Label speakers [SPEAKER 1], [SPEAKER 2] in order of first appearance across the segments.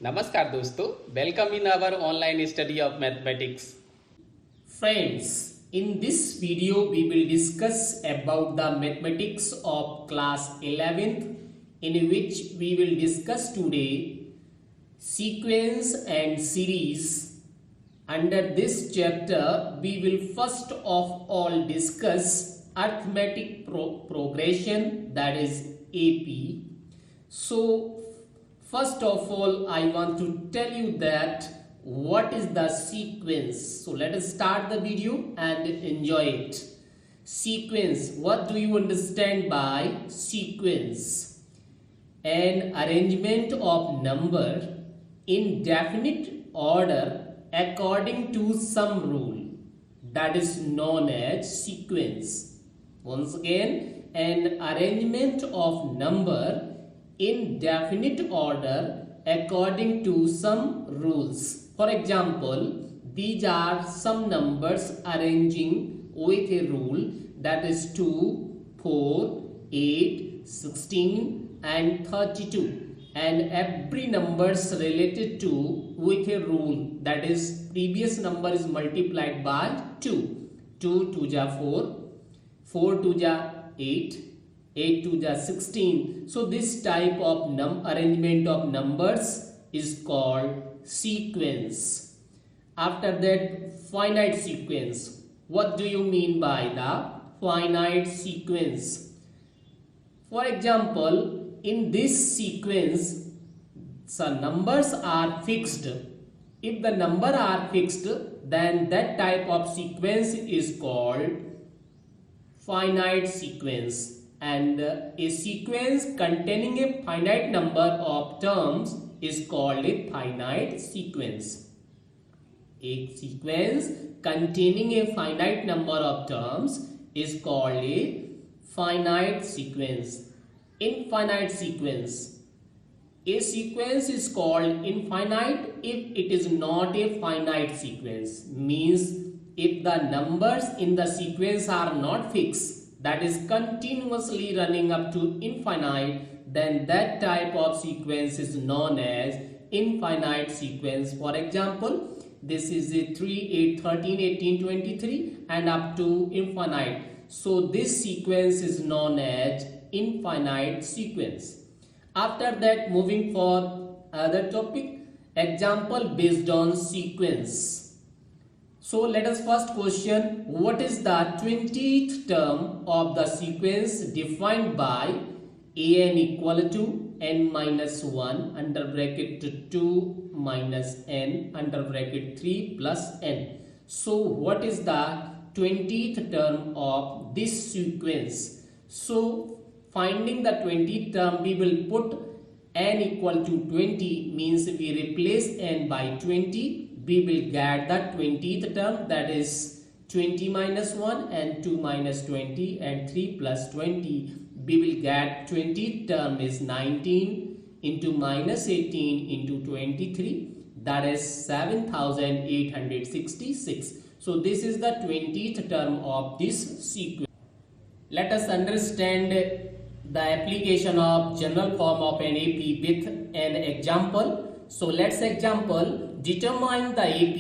[SPEAKER 1] नमस्कार दोस्तों, welcome in our online study of mathematics.
[SPEAKER 2] Friends, in this video we will discuss about the mathematics of class 11th, in which we will discuss today sequence and series. Under this chapter we will first of all discuss arithmetic progression, that is AP. So first of all I want to tell you that what is the sequence. So let us start the video and enjoy it. Sequence, what do you understand by sequence? An arrangement of number in definite order according to some rule, that is known as sequence. Once again, an arrangement of number in definite order according to some rules. For example, these are some numbers arranging with a rule, that is 2, 4, 8, 16 and 32, and every numbers related to with a rule, that is previous number is multiplied by 2. 2 2 ja 4, 4 2 ja 8, 8 2 ja 16. So this type of arrangement of numbers is called sequence. After that, finite sequence. What do you mean by the finite sequence? For example, in this sequence, some numbers are fixed. If the number are fixed, then that type of sequence is called finite sequence. And a sequence containing a finite number of terms is called a finite sequence. A sequence containing a finite number of terms is called a finite sequence. Infinite sequence. A sequence is called infinite if it is not a finite sequence. Means if the numbers in the sequence are not fixed, that is continuously running up to infinite, then that type of sequence is known as infinite sequence. For example, this is a 3, 8, 13, 18, 23 and up to infinite. So this sequence is known as infinite sequence. After that, moving for other topic, example based on sequence. So let us first question, what is the 20th term of the sequence defined by an equal to n minus 1 under bracket 2 minus n under bracket 3 plus n. So what is the 20th term of this sequence? So finding the 20th term, we will put n equal to 20, means we replace n by 20. We will get the 20th term, that is 20 minus 1 and 2 minus 20 and 3 plus 20. We will get 20th term is 19 into minus 18 into 23, that is 7866. So this is the 20th term of this sequence. Let us understand the application of general form of an AP with an example. So let's example, determine the AP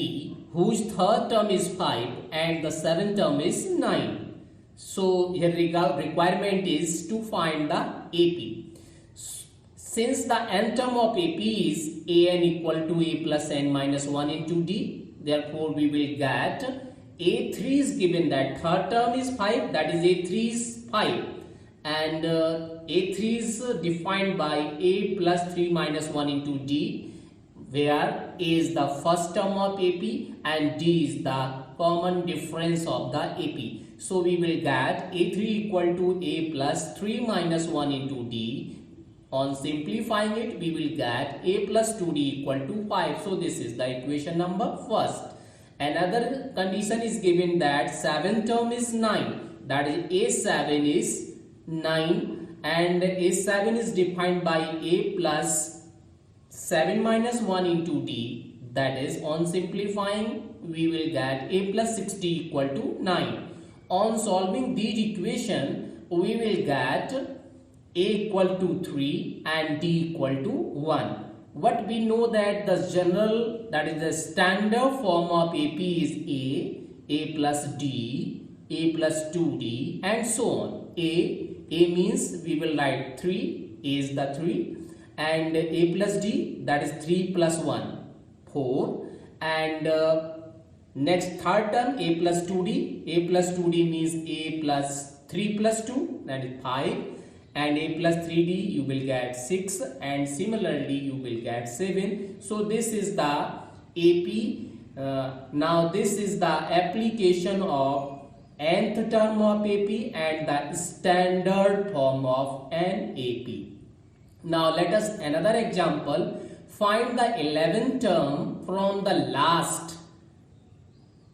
[SPEAKER 2] whose third term is 5 and the seventh term is 9. So here requirement is to find the AP. Since the nth term of AP is an equal to a plus n minus 1 into d, therefore we will get a3 is given that third term is 5, that is a3 is 5, and a3 is defined by a plus 3 minus 1 into d, where a is the first term of AP and d is the common difference of the AP. So we will get a3 equal to a plus 3 minus 1 into d. On simplifying it, we will get a plus 2d equal to 5. So this is the equation number first. Another condition is given that seventh term is 9, that is a7 is 9 and a7 is defined by a plus 7 minus 1 into d, that is on simplifying we will get a plus 60 equal to 9. On solving these equation, we will get a equal to 3 and d equal to 1. what we know that the general, that is the standard form of AP is A plus D, A plus 2D and so on. A means we will write 3, A is the 3 and A plus D, that is 3 plus 1, 4 and next third term A plus 2D, A plus 2D means A plus 3 plus 2, that is 5 and A plus 3D you will get 6 and similarly you will get 7. So this is the AP. Now this is the application of nth term of AP and the standard form of an AP. Now let us another example. Find the 11th term from the last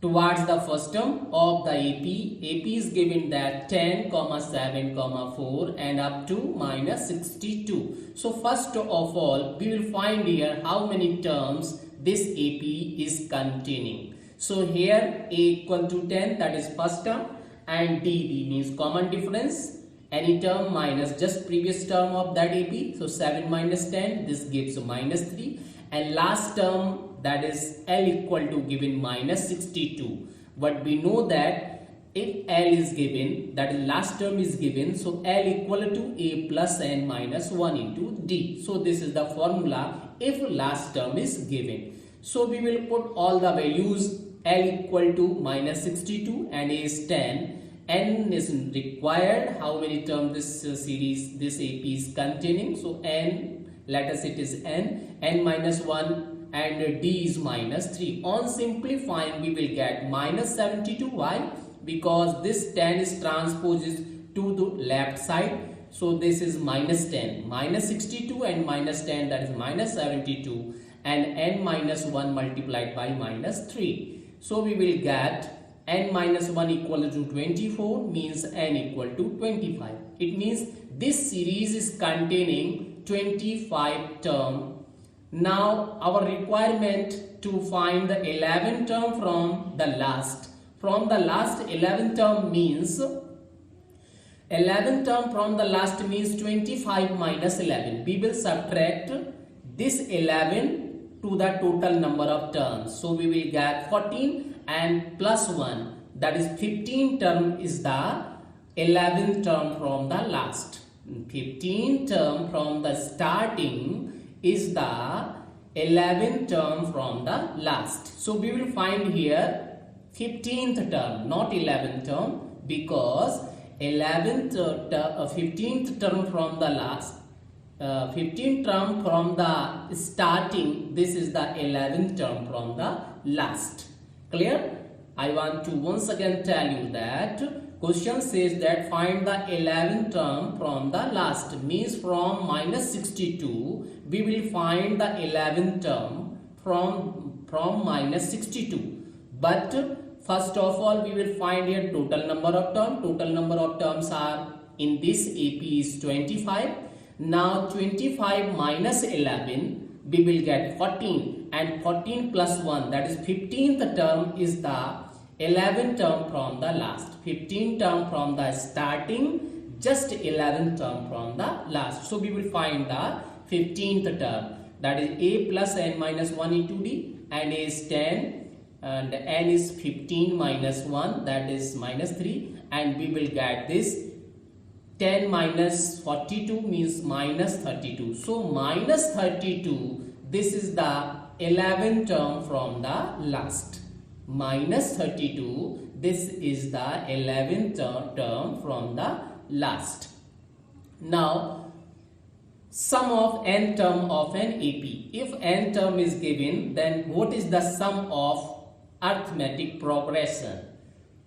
[SPEAKER 2] towards the first term of the AP. AP is given that 10, 7, 4 and up to minus 62. So first of all we will find here how many terms this AP is containing. So here A equal to 10, that is first term, and D means common difference, any term minus just previous term of that AP. So 7 minus 10, this gives minus 3, and last term, that is L equal to given minus 62. But we know that if L is given, that is last term is given, so L equal to A plus N minus 1 into D. So this is the formula if last term is given. So we will put all the values. L equal to minus 62 and A is 10. N is required. How many terms this series, this AP is containing? So N, let us it is N. N minus 1 and D is minus 3. On simplifying we will get minus 72. Why? Because this 10 is transposes to the left side. So this is minus 10. Minus 62 and minus 10, that is minus 72. And N minus 1 multiplied by minus 3. So we will get N minus 1 equal to 24 means N equal to 25. It means this series is containing 25 term. Now our requirement to find the 11th term from the last. From the last 11th term means 11th term from the last means 25 minus 11. We will subtract this 11 to the total number of terms. So we will get 14 and plus 1, that is 15 term is the 11th term from the last. 15 term from the starting is the 11th term from the last. So we will find here 15th term, not 11th term, because 15th term from the last. 15th term from the starting, this is the 11th term from the last. Clear? I want to once again tell you that question says that find the 11th term from the last, means from minus 62 we will find the 11th term from minus 62. But first of all we will find here total number of terms. Total number of terms are in this AP is 25. Now 25 minus 11 we will get 14 and 14 plus 1, that is 15th term is the 11th term from the last. 15th term from the starting, just 11th term from the last. So we will find the 15th term, that is A plus N minus 1 into D, and A is 10 and N is 15 minus 1, that is minus 3, and we will get this 10 minus 42 means minus 32. So minus 32, this is the 11th term from the last. Minus 32, this is the 11th term from the last. Now sum of n term of an AP. If n term is given, then what is the sum of arithmetic progression?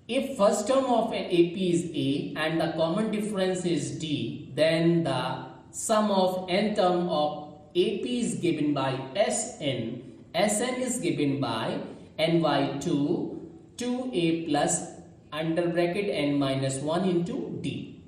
[SPEAKER 2] If first term of an AP is A and the common difference is D, then the sum of n term of AP is given by Sn. Sn is given by n by 2a plus under bracket n minus 1 into D,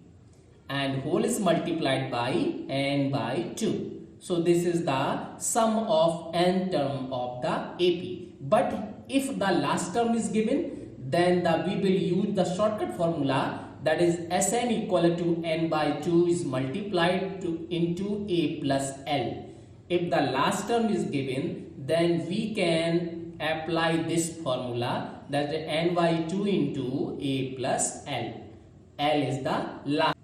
[SPEAKER 2] and whole is multiplied by n by 2. So this is the sum of n term of the AP. But if the last term is given, then we will use the shortcut formula, that is Sn equal to n by 2 is multiplied into a plus l. if the last term is given, then we can apply this formula, that is n by 2 into a plus L. L is the last.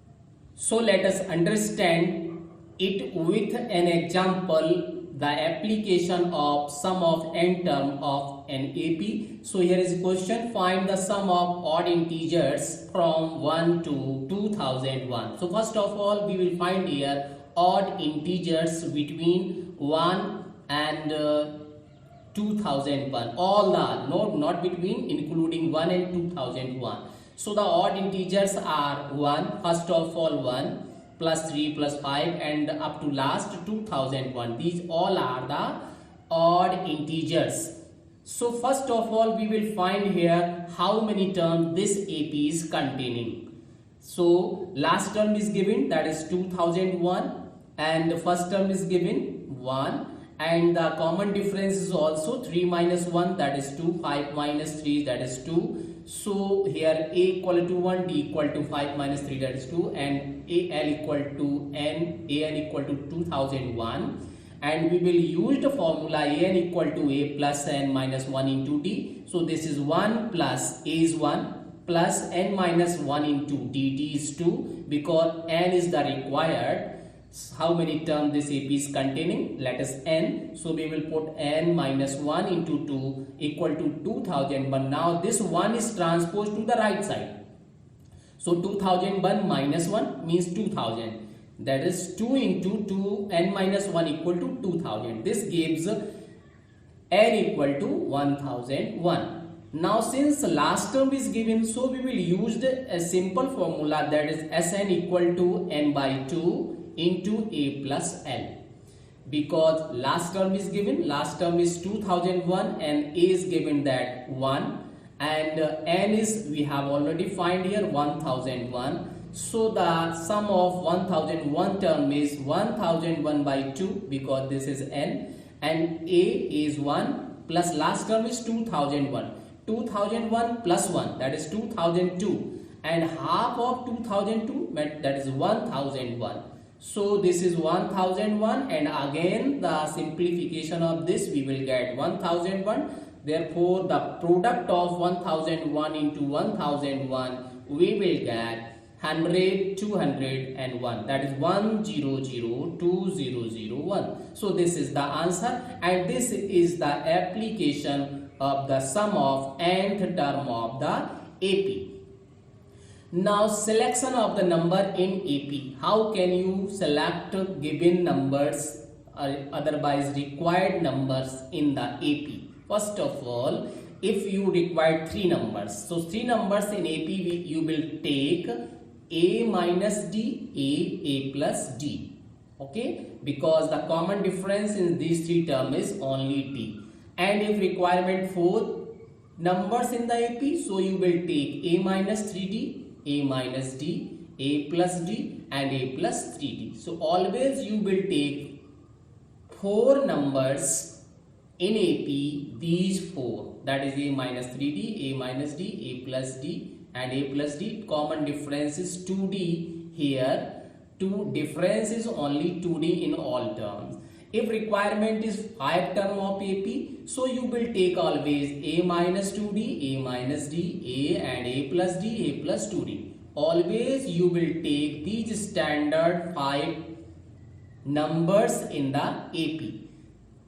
[SPEAKER 2] So let us understand it with an example, the application of sum of n term of an AP. So here is a question, find the sum of odd integers from 1 to 2001. So first of all, we will find here odd integers between 1 and 2001. All are not between, including 1 and 2001. So the odd integers are 1, first of all 1, plus 3 plus 5 and up to last 2001. These all are the odd integers. So first of all, we will find here how many terms this AP is containing. So last term is given, that is 2001, and the first term is given 1, and the common difference is also 3 minus 1, that is 2, 5 minus 3, that is 2. So here a equal to 1, d equal to 5 minus 3, that is 2, and al equal to n, an equal to 2001, and we will use the formula an equal to a plus n minus 1 into d. So this is 1 plus a is 1 plus n minus 1 into d, d is 2, because n is the required. How many terms this AP is containing? Let us n. So we will put n minus 1 into 2 equal to 2001. Now this 1 is transposed to the right side. So 2001 minus 1 means 2000. That is 2 into 2, n minus 1 equal to 2000. This gives n equal to 1001. Now since last term is given, so we will use a simple formula, that is Sn equal to n by 2 into a plus L, because last term is given, last term is 2001 and a is given that 1, and n is, we have already find here 1001. So the sum of 1001 term is 1001 by 2, because this is n, and a is 1 plus last term is 2001. 2001 plus 1, that is 2002, and half of 2002, that is 1001. So this is 1001, and again the simplification of this, we will get 1001. Therefore the product of 1001 into 1001, we will get 100, 201, that is 1002001. So this is the answer, and this is the application of the sum of nth term of the AP. Now selection of the number in AP. How can you select given numbers or otherwise required numbers in the AP? First of all, if you require 3 numbers, so 3 numbers in AP you will take a minus d, a plus d. Okay, because the common difference in these 3 terms is only d. And if requirement 4 numbers in the AP, so you will take a minus 3d, a minus d, a plus d, and a plus 3d. So always you will take 4 numbers in AP, these 4, that is a minus 3d, a minus d, a plus d, and a plus d. Common difference is 2d here. Difference is only 2d in all terms. If requirement is 5 term of AP, so you will take always a minus 2d, a minus d, a and a plus d, a plus 2d. Always you will take these standard 5 numbers in the AP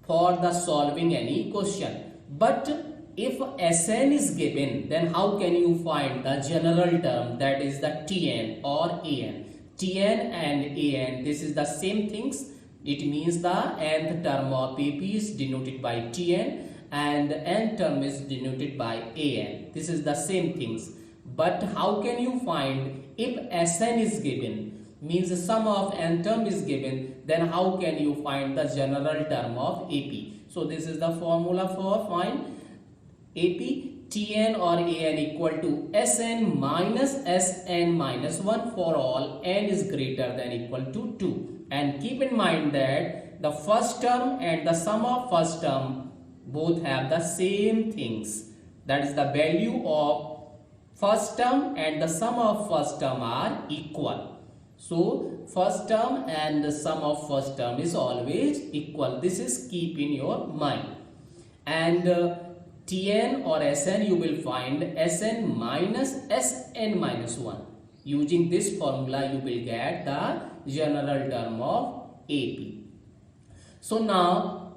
[SPEAKER 2] for the solving any question. But if Sn is given, then how can you find the general term, that is the Tn or An? Tn and An, this is the same things. It means the nth term of AP is denoted by Tn and the nth term is denoted by An. This is the same things. But how can you find if Sn is given, means the sum of n term is given, then how can you find the general term of AP? So this is the formula for find AP. Tn or An equal to Sn minus 1 for all n is greater than equal to 2. And keep in mind that the first term and the sum of first term both have the same things. That is, the value of first term and the sum of first term are equal. So first term and the sum of first term is always equal. This is keep in your mind. And Tn or Sn you will find Sn minus Sn minus 1. Using this formula you will get the general term of AP. So now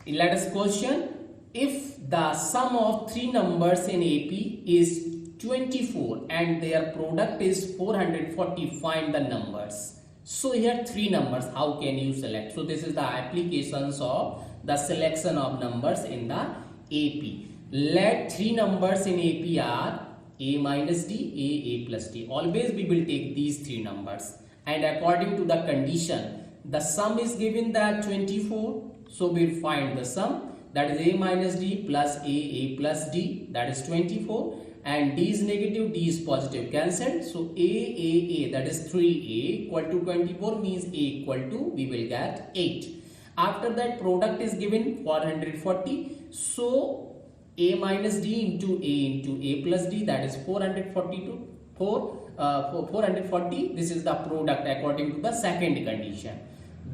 [SPEAKER 2] let us question, if the sum of three numbers in AP is 24 and their product is 440, find the numbers. So here three numbers, how can you select? So this is the applications of the selection of numbers in the AP. Let three numbers in AP are A minus D, A plus D. Always we will take these three numbers, and according to the condition, the sum is given that 24, so we'll find the sum, that is A minus D plus A plus D, that is 24, and D is negative, D is positive, cancelled. So A, that is 3A equal to 24 means A equal to, we will get 8. After that, product is given 440, so A minus D into A plus D, that is 442, 440, this is the product according to the second condition.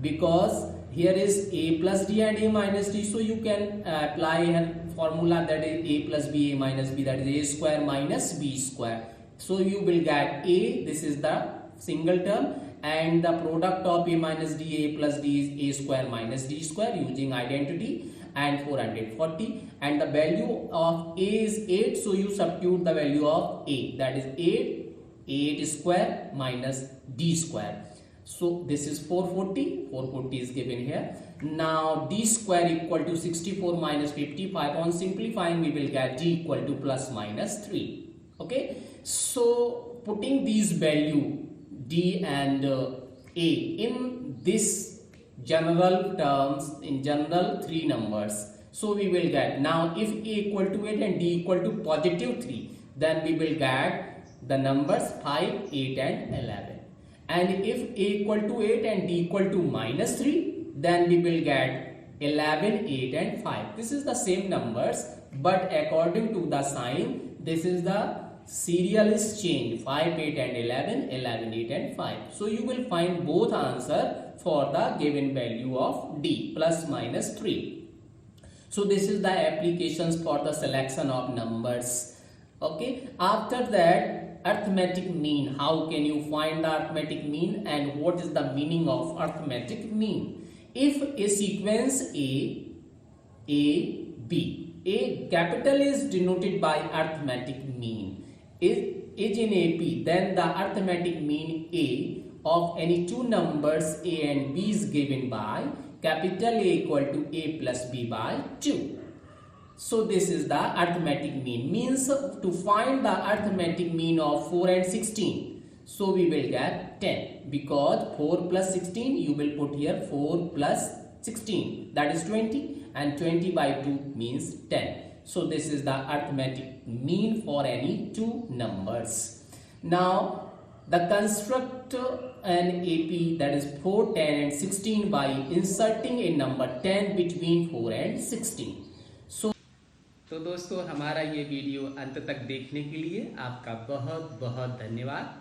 [SPEAKER 2] Because here is A plus D and A minus D, so you can apply a formula, that is A plus B, A minus B, that is A square minus B square. So you will get A, this is the single term, and the product of A minus D, A plus D is A square minus D square using identity, and 440, and the value of A is 8, so you substitute the value of A, that is 8 square minus D square. So this is 440 is given here. Now D square equal to 64 minus 55. On simplifying we will get D equal to plus minus 3. Okay. So putting these value D and A in this general terms, in general three numbers. So we will get, now if A equal to 8 and D equal to positive 3, then we will get the numbers 5, 8 and 11. And if A equal to 8 and D equal to minus 3, then we will get 11, 8 and 5. This is the same numbers, but according to the sign, this is the serial is changed, 5, 8 and 11, 11, 8 and 5. So you will find both answer for the given value of D plus minus 3. So this is the applications for the selection of numbers. Okay. After that, arithmetic mean. How can you find the arithmetic mean and what is the meaning of arithmetic mean? If a sequence A, B, A capital is denoted by arithmetic mean is in AP, then the arithmetic mean A of any two numbers A and B is given by capital A equal to A plus B by 2. So this is the arithmetic mean. Means to find the arithmetic mean of 4 and 16. So we will get 10, because 4 plus 16 you will put here 4 plus 16, that is 20, and 20 by 2 means 10. So this is the arithmetic mean for any two numbers. Now the construct an AP, that is 4, 10 and 16 by inserting a number 10 between 4 and 16.
[SPEAKER 1] तो दोस्तों हमारा ये video अंत तक देखने के लिए आपका बहुत बहुत धन्यवाद।